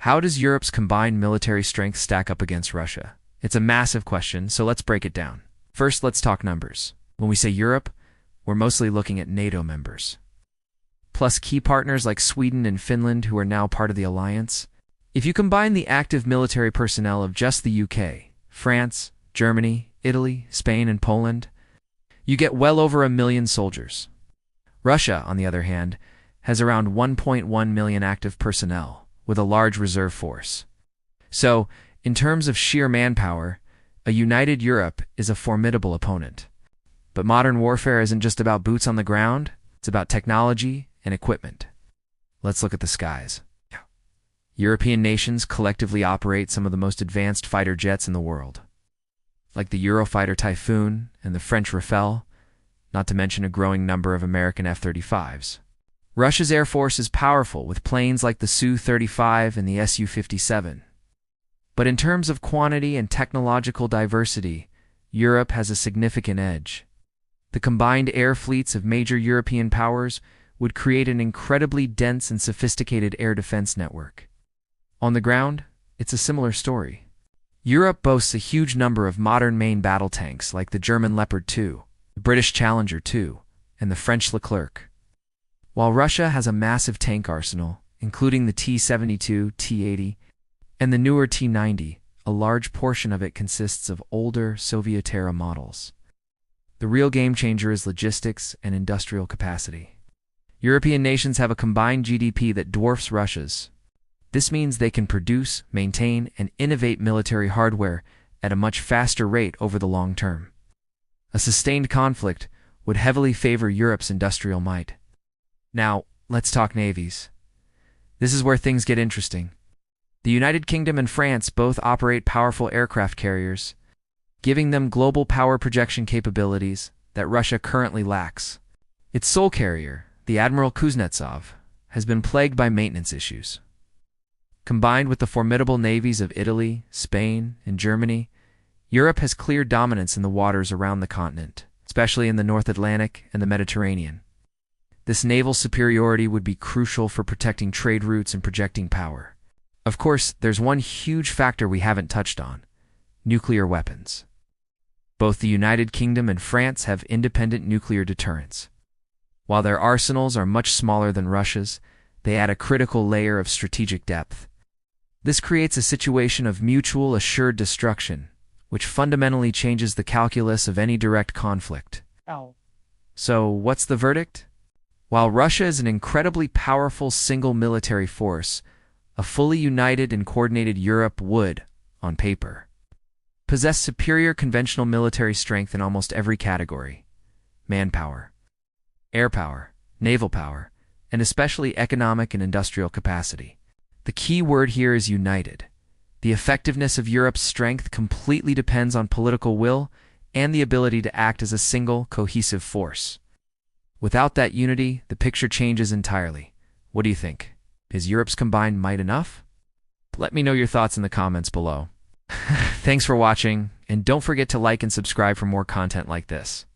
How does Europe's combined military strength stack up against Russia? It's a massive question, so let's break it down. First, let's talk numbers. When we say Europe, we're mostly looking at NATO members, plus key partners like Sweden and Finland who are now part of the alliance. If you combine the active military personnel of just the UK, France, Germany, Italy, Spain, and Poland, you get well over 1 million soldiers. Russia, on the other hand, has around 1.1 million active personnel, with a large reserve force. So, in terms of sheer manpower, a united Europe is a formidable opponent. But modern warfare isn't just about boots on the ground, it's about technology and equipment. Let's look at the skies. European nations collectively operate some of the most advanced fighter jets in the world, like the Eurofighter Typhoon and the French Rafale, not to mention a growing number of American F-35s. Russia's air force is powerful, with planes like the Su-35 and the Su-57. But in terms of quantity and technological diversity, Europe has a significant edge. The combined air fleets of major European powers would create an incredibly dense and sophisticated air defense network. On the ground, it's a similar story. Europe boasts a huge number of modern main battle tanks like the German Leopard 2, the British Challenger 2, and the French Leclerc. While Russia has a massive tank arsenal, including the T-72, T-80, and the newer T-90, a large portion of it consists of older Soviet-era models. The real game changer is logistics and industrial capacity. European nations have a combined GDP that dwarfs Russia's. This means they can produce, maintain, and innovate military hardware at a much faster rate over the long term. A sustained conflict would heavily favor Europe's industrial might. Now, let's talk navies. This is where things get interesting. The United Kingdom and France both operate powerful aircraft carriers, giving them global power projection capabilities that Russia currently lacks. Its sole carrier, the Admiral Kuznetsov, has been plagued by maintenance issues. Combined with the formidable navies of Italy, Spain, and Germany, Europe has clear dominance in the waters around the continent, especially in the North Atlantic and the Mediterranean. This naval superiority would be crucial for protecting trade routes and projecting power. Of course, there's one huge factor we haven't touched on: nuclear weapons. Both the United Kingdom and France have independent nuclear deterrence. While their arsenals are much smaller than Russia's, they add a critical layer of strategic depth. This creates a situation of mutual assured destruction, which fundamentally changes the calculus of any direct conflict. So, what's the verdict? While Russia is an incredibly powerful single military force, a fully united and coordinated Europe would, on paper, possess superior conventional military strength in almost every category: manpower, air power, naval power, and especially economic and industrial capacity. The key word here is united. The effectiveness of Europe's strength completely depends on political will and the ability to act as a single, cohesive force. Without that unity, the picture changes entirely. What do you think? Is Europe's combined might enough? Let me know your thoughts in the comments below. Thanks for watching, and don't forget to like and subscribe for more content like this.